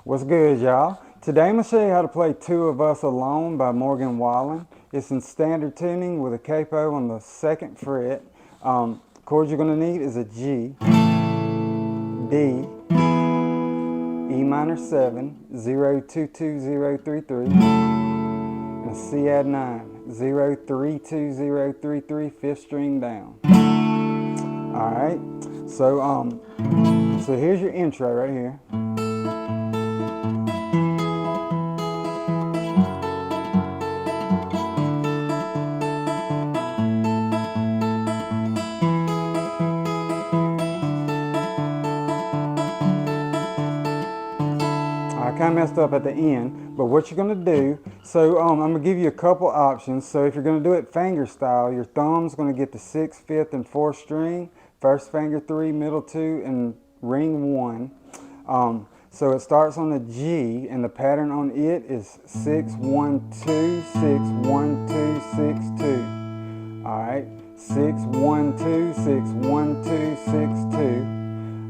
What's good, y'all? Today I'm going to show you how to play Two of Us Alone by Wallen. It's in standard tuning with a capo on the 2nd fret. Chords you're going to need is a G, D, E minor 7, 022033, and a C add 9, 032033, 5th string down. Alright, so here's your intro right here. I kind of messed up at the end, but what you're going to do, so I'm going to give you a couple options. So if you're going to do it fingerstyle, your thumb's going to get the 6th, 5th, and 4th string, first finger 3, middle 2, and ring 1. So it starts on the G, and the pattern on it is 6, 1, 2, 6, 1, 2, 6, 2. Alright, 6, 1, 2, 6, 1, 2, 6, 2.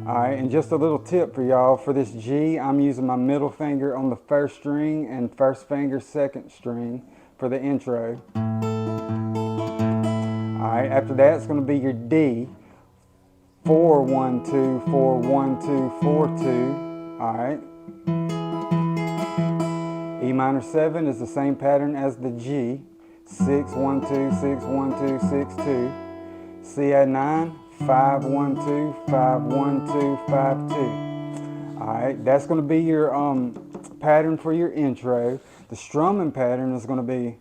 Alright, and just a little tip for y'all, for this G, I'm using my middle finger on the 1st string and first finger 2nd string for the intro. Alright, after that it's going to be your D, 4, 1, 2, 4, 1, 2, 4, 2. Alright. E minor 7 is the same pattern as the G, 6, 1, 2, 6, 1, 2, 6, 2. C add 9, 5, 1, 2, 5, 1, 2, 5, 2. Alright, that's going to be your pattern for your intro. The strumming pattern is going to be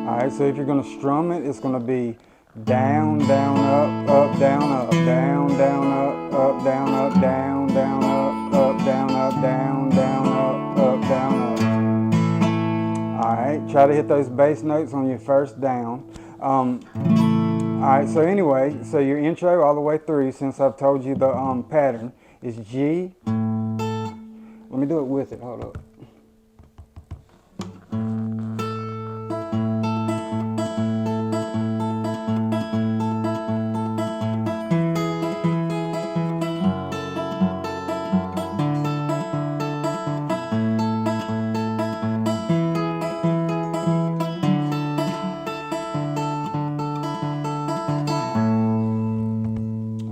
alright, so if you're going to strum it, it's going to be down, down, up, down, up, down, down, up, down, up, down, down, up, down, up, down, down, up, down, up. Alright, try to hit those bass notes on your first down. Alright, so anyway, so your intro all the way through, since I've told you the pattern, is G. Let me do it with it, hold up.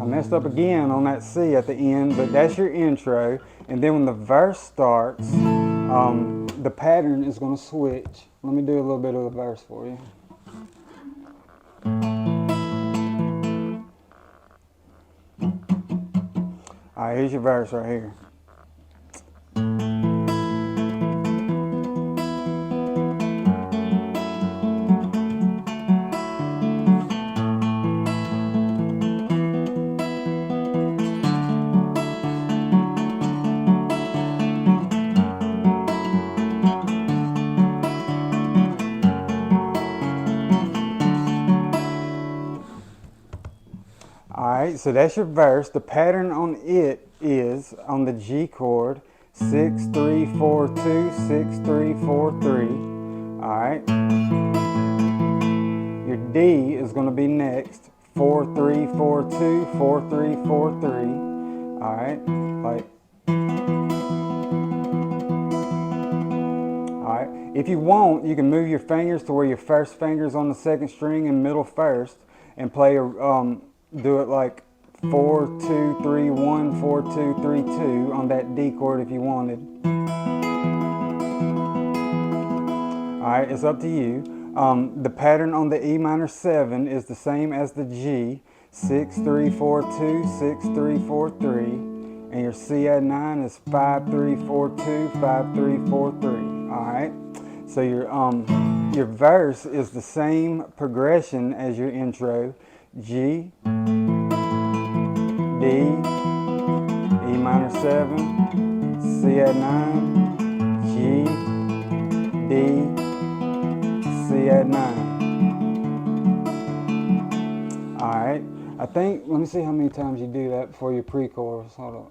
Messed up again on that C at the end, but that's your intro. And then when the verse starts, the pattern is going to switch. Let me do a little bit of the verse for you. Alright, here's your verse right here. Alright, so that's your verse. The pattern on it is on the G chord, 6, 3, 4, 2, 6, 3, 4, 3. Alright. Your D is going to be next, 4, 3, 4, 2, 4, 3, 4, 3. Alright, like. Alright, if you want, you can move your fingers to where your first finger's on the 2nd string and middle first, and play a do it like 4, 2, 3, 1, 4, 2, 3, 2 on that D chord if you wanted. Alright, it's up to you. The pattern on the E minor 7 is the same as the G, 6, 3, 4, 2, 6, 3, 4, 3. And your C add 9 is 5, 3, 4, 2, 5, 3, 4, 3. Alright, so your verse is the same progression as your intro. G, D, E minor 7, C add 9, G, D, C add 9. Alright, I think, let me see how many times you do that before your pre-chorus. Hold on.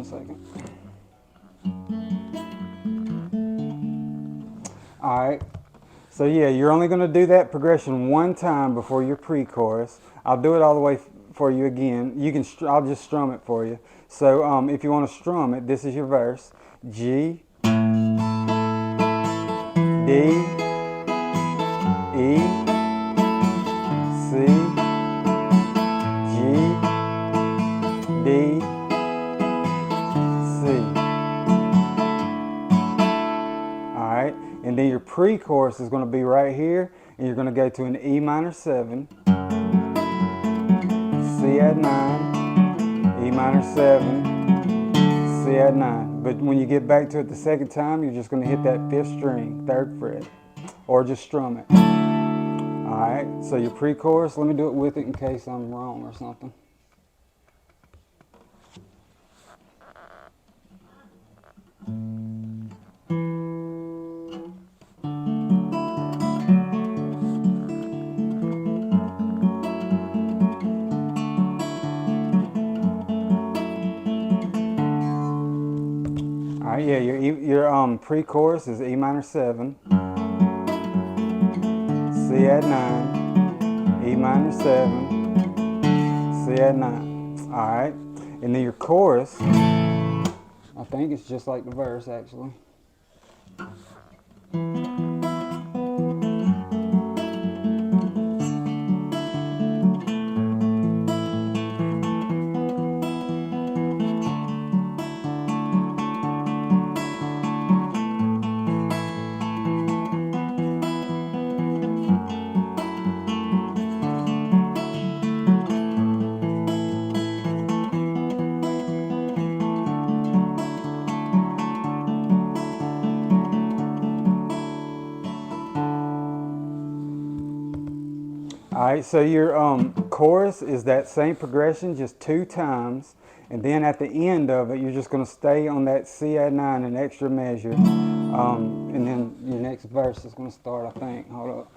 second. All right. So yeah, you're only going to do that progression one time before your pre-chorus. I'll do it all the way for you again. You can. I'll just strum it for you. So if you want to strum it, this is your verse: G, D, E, C, G, D, C. All right, and then your pre-chorus is going to be right here, and you're going to go to an E minor 7, C add 9, E minor 7, C add 9. But when you get back to it the second time, you're just going to hit that 5th string, 3rd fret, or just strum it. All right, so your pre-chorus, let me do it with it in case I'm wrong or something. All right, yeah, your pre-chorus is E minor 7, C add 9, E minor 7, C add 9. All right, and then your chorus, I think it's just like the verse actually. All right, so your chorus is that same progression, just 2 times, and then at the end of it, you're just going to stay on that C add 9, an extra measure, and then your next verse is going to start, I think. Hold up.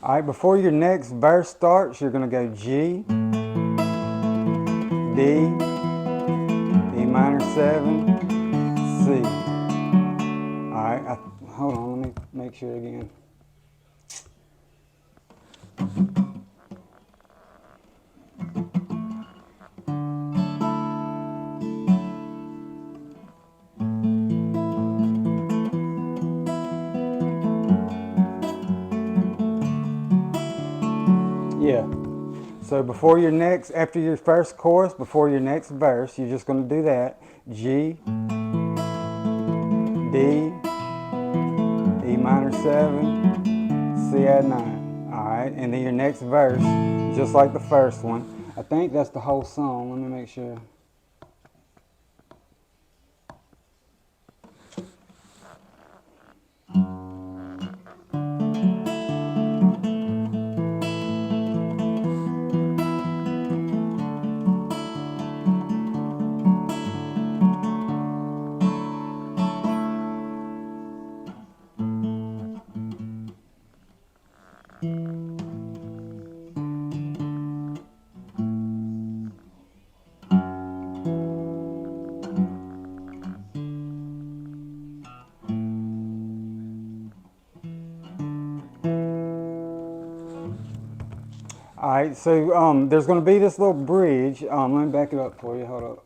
All right, before your next verse starts, you're going to go G, D, E minor 7, C. All right, hold on, let me make sure again. Yeah. So before your next, after your first chorus, before your next verse, you're just going to do that. G, D, E minor 7, C add 9. All right, and then your next verse, just like the first one. I think that's the whole song. Let me make sure. All right, so there's going to be this little bridge. Let me back it up for you. Hold up.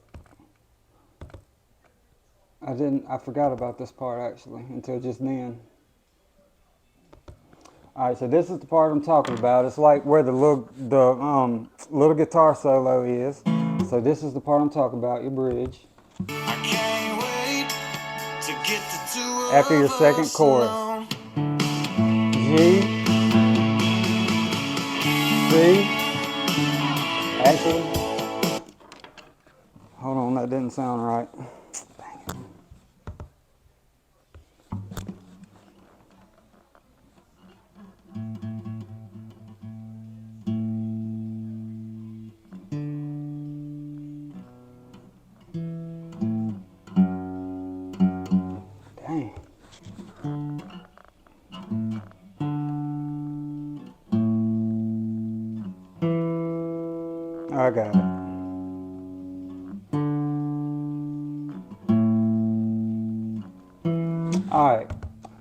I forgot about this part actually until just then. All right, so this is the part I'm talking about. It's like where the little guitar solo is. So this is the part I'm talking about, your bridge. I can't wait to get the two After your of second us chorus. alone. G, C, actually, hold on, that didn't sound right. Dang it. I got it. Alright,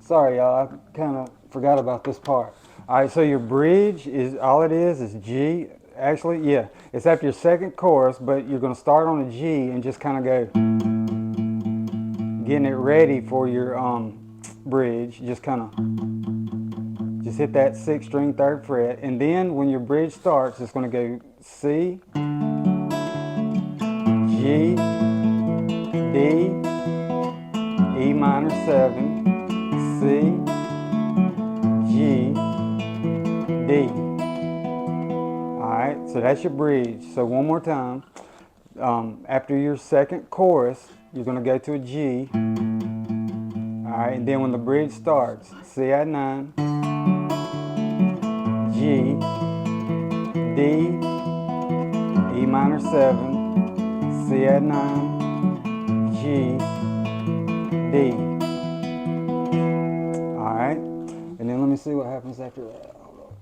sorry y'all, I kind of forgot about this part. Alright, so your bridge is, all it is G. Actually, yeah, it's after your second chorus, but you're going to start on a G and just kind of go, getting it ready for your bridge. Just kind of, just hit that 6th string 3rd fret, and then when your bridge starts, it's going to go C, G, D, E minor 7, C, G, D. Alright, so that's your bridge. So one more time. After your second chorus, you're going to go to a G. Alright, and then when the bridge starts, C add 9, G, D, E minor 7, C add 9, G, D. Alright, and then let me see what happens after that. Hold on.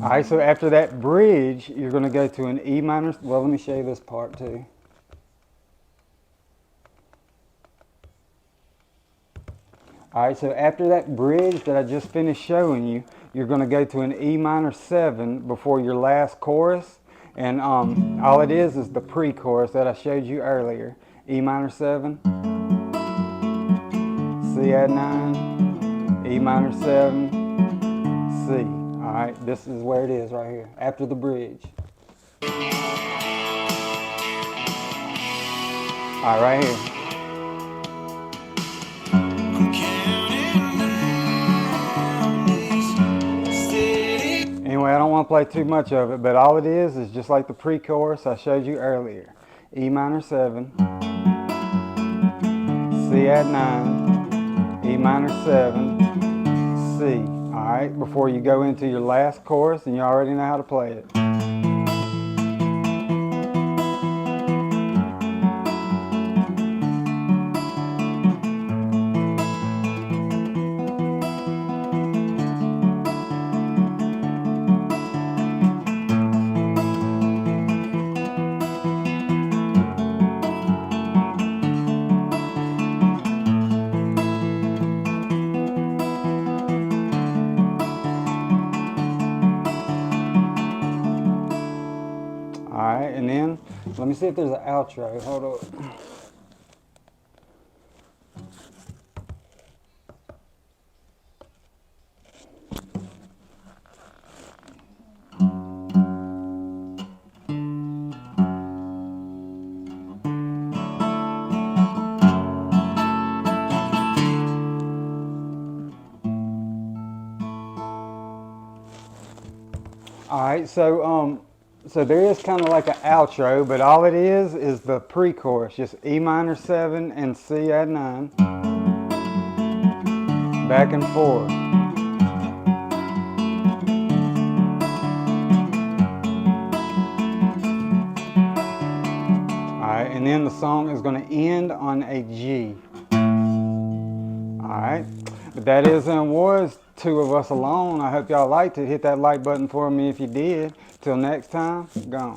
Alright, so after that bridge, you're going to go to an E minor. Well, let me show you this part too. Alright, so after that bridge that I just finished showing you, you're going to go to an E minor 7 before your last chorus. And all it is the pre-chorus that I showed you earlier. E minor 7, C add 9, E minor 7, C. Alright, this is where it is right here, after the bridge. Alright, right here. Anyway, I don't want to play too much of it, but all it is just like the pre-chorus I showed you earlier. E minor 7, C add 9, E minor 7, C. Alright, before you go into your last chorus, and you already know how to play it. Alright, and then let me see if there's an outro. Hold on. Alright, so there is kind of like an outro, but all it is the pre-chorus, just E minor 7 and C add 9, back and forth. Alright, and then the song is going to end on a G. Alright, but that is and was Two of Us Alone. I hope y'all liked it. Hit that like button for me if you did. Till next time, gone.